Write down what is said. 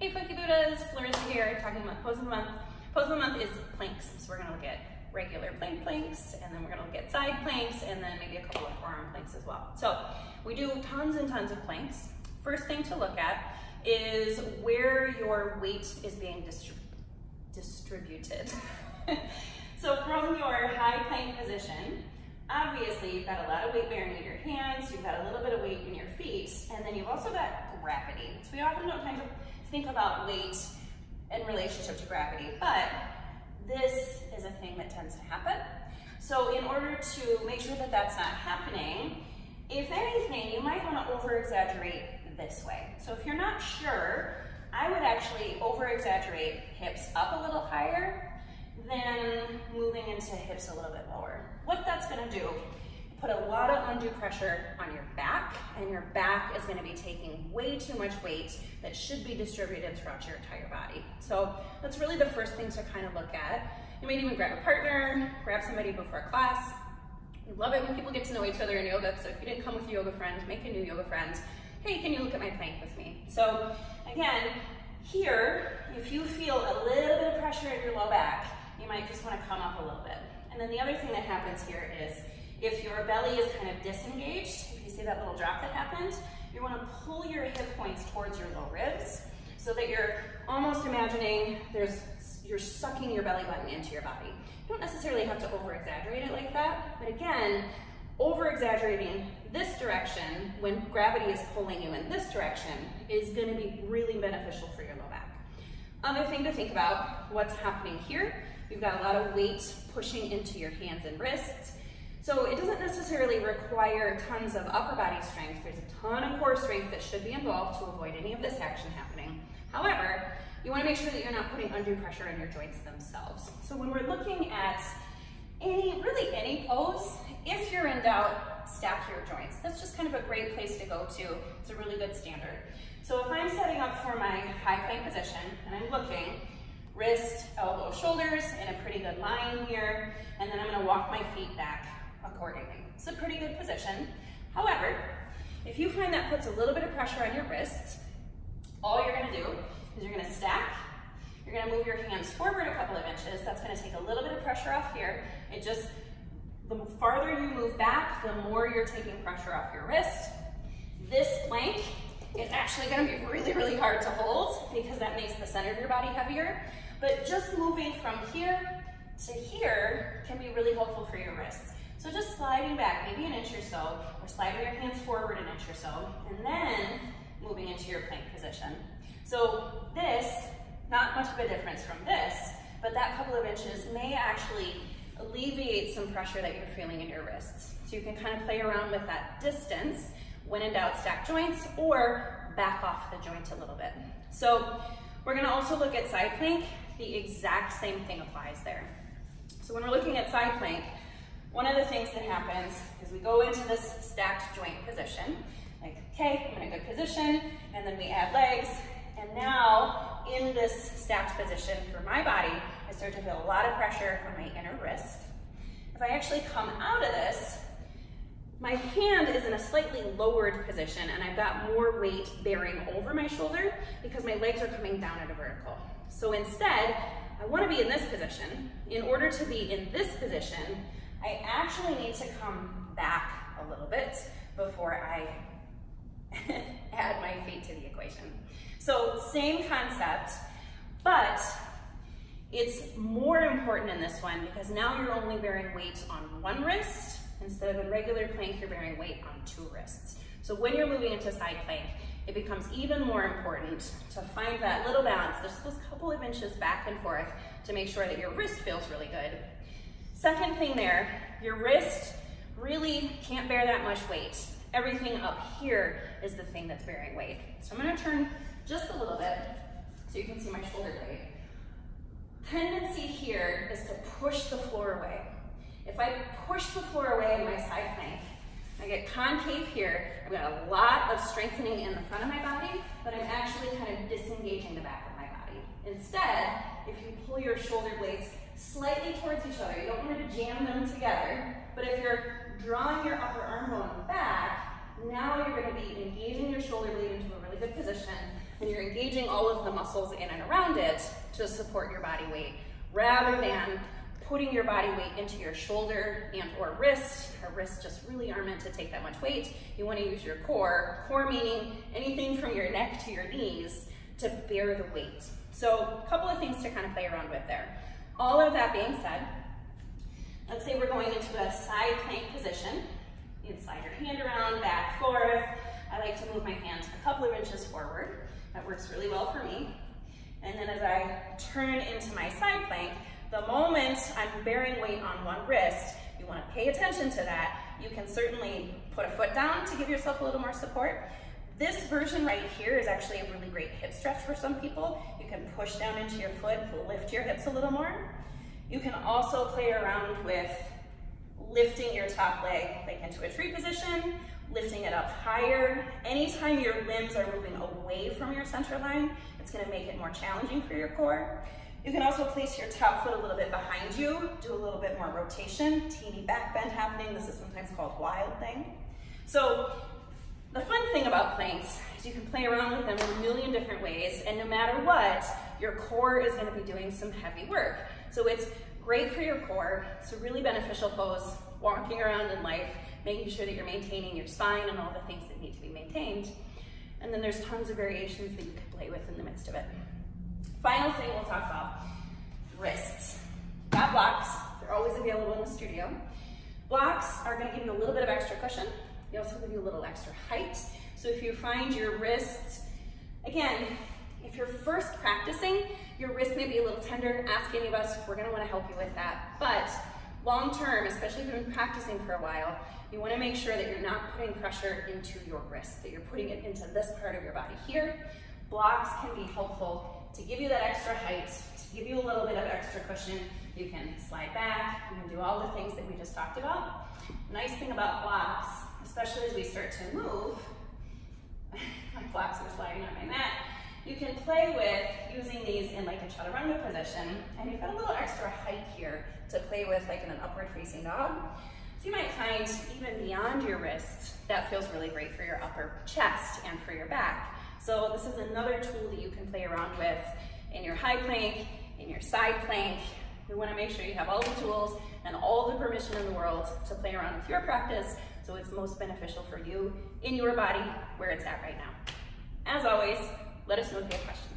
Hey Funky Buddhas, Larissa here, talking about pose of the month. Pose of the month is planks, so we're gonna look at regular planks, and then we're gonna look at side planks, and then maybe a couple of forearm planks as well. So we do tons and tons of planks. First thing to look at is where your weight is being distributed. So from your high plank position, obviously you've got a lot of weight bearing in your hands, you've got a little bit of weight in your feet, and then you've also got gravity. So we often don't tend to think about weight in relationship to gravity, but this is a thing that tends to happen. So in order to make sure that that's not happening, if anything, you might want to over-exaggerate this way. So if you're not sure, I would actually over-exaggerate hips up a little higher, then moving into hips a little bit lower. What that's going to do, put a lot of undue pressure on your back, and your back is going to be taking way too much weight that should be distributed throughout your entire body. So that's really the first thing to kind of look at. You might even grab a partner, grab somebody before class. We love it when people get to know each other in yoga, so if you didn't come with a yoga friend, make a new yoga friend. Hey, can you look at my plank with me? So again, here, if you feel a little bit of pressure in your low back, you might just want to come up a little bit. And then the other thing that happens here is if your belly is kind of disengaged, if you see that little drop that happened, you want to pull your hip points towards your low ribs so that you're almost imagining you're sucking your belly button into your body. You don't necessarily have to over-exaggerate it like that, but again, over-exaggerating this direction when gravity is pulling you in this direction is going to be really beneficial for your low back. Other thing to think about, what's happening here, you've got a lot of weight pushing into your hands and wrists. So it doesn't necessarily require tons of upper body strength. There's a ton of core strength that should be involved to avoid any of this action happening. However, you want to make sure that you're not putting undue pressure on your joints themselves. So when we're looking at really any pose, if you're in doubt, stack your joints. That's just kind of a great place to go to. It's a really good standard. So if I'm setting up for my high plank position and I'm looking, wrist, elbow, shoulders in a pretty good line here, and then I'm going to walk my feet back accordingly. It's a pretty good position. However, if you find that puts a little bit of pressure on your wrists, all you're going to do is you're going to stack. You're going to move your hands forward a couple of inches. That's going to take a little bit of pressure off here. The farther you move back, the more you're taking pressure off your wrist. This plank is actually going to be really, really hard to hold because that makes the center of your body heavier. But just moving from here to here can be really helpful for your wrists. So just sliding back maybe an inch or so, or sliding your hands forward an inch or so, and then moving into your plank position. So this, not much of a difference from this, but that couple of inches may actually alleviate some pressure that you're feeling in your wrists. So you can kind of play around with that distance. When in doubt, stack joints or back off the joint a little bit. So we're going to also look at side plank. The exact same thing applies there. So when we're looking at side plank, one of the things that happens is we go into this stacked joint position, like, okay, I'm in a good position, and then we add legs, and now in this stacked position for my body, I start to feel a lot of pressure on my inner wrist. If I actually come out of this, my hand is in a slightly lowered position, and I've got more weight bearing over my shoulder because my legs are coming down at a vertical. So instead, I want to be in this position. In order to be in this position, I actually need to come back a little bit before I add my feet to the equation. So same concept, but it's more important in this one because now you're only bearing weight on one wrist. Instead of a regular plank, you're bearing weight on two wrists. So when you're moving into side plank, it becomes even more important to find that little balance, just those couple of inches back and forth to make sure that your wrist feels really good. Second thing there, your wrist really can't bear that much weight. Everything up here is the thing that's bearing weight. So I'm going to turn just a little bit so you can see my shoulder blade. Tendency here is to push the floor away. If I push the floor away in my side plank, I get concave here. I've got a lot of strengthening in the front of my body, but I'm actually kind of disengaging the back of my body. Instead, if you pull your shoulder blades slightly towards each other, you don't want to jam them together, but if you're drawing your upper arm bone back, now you're going to be engaging your shoulder blade into a really good position, and you're engaging all of the muscles in and around it to support your body weight, rather than putting your body weight into your shoulder and or wrist. Our wrists just really aren't meant to take that much weight. You want to use your core, core meaning anything from your neck to your knees, to bear the weight. So a couple of things to kind of play around with there. All of that being said, let's say we're going into a side plank position. You'd slide your hand around, back, forth. I like to move my hands a couple of inches forward. That works really well for me. And then as I turn into my side plank, the moment I'm bearing weight on one wrist, you want to pay attention to that. You can certainly put a foot down to give yourself a little more support. This version right here is actually a really great hip stretch for some people. You can push down into your foot, lift your hips a little more. You can also play around with lifting your top leg like into a tree position, lifting it up higher. Anytime your limbs are moving away from your center line, it's going to make it more challenging for your core. You can also place your top foot a little bit behind you, do a little bit more rotation, teeny back bend happening. This is sometimes called wild thing. So the fun thing about planks is you can play around with them in a million different ways, and no matter what, your core is going to be doing some heavy work. So it's great for your core. It's a really beneficial pose, walking around in life, making sure that you're maintaining your spine and all the things that need to be maintained. And then there's tons of variations that you can play with in the midst of it. Final thing we'll talk about, wrists. Got blocks, they're always available in the studio. Blocks are going to give you a little bit of extra cushion. They also give you a little extra height. So if you find your wrists, again, if you're first practicing, your wrist may be a little tender. Ask any of us, we're going to want to help you with that. But long term, especially if you've been practicing for a while, you want to make sure that you're not putting pressure into your wrist, that you're putting it into this part of your body here. Blocks can be helpful to give you that extra height, to give you a little bit of extra cushion. You can slide back, you can do all the things that we just talked about. Nice thing about blocks, especially as we start to move, my blocks are sliding on my mat, you can play with using these in like a chaturanga position, and you've got a little extra height here to play with like in an upward facing dog. So you might find even beyond your wrists, that feels really great for your upper chest and for your back. So this is another tool that you can play around with in your high plank, in your side plank. We want to make sure you have all the tools and all the permission in the world to play around with your practice so it's most beneficial for you in your body where it's at right now. As always, let us know if you have questions.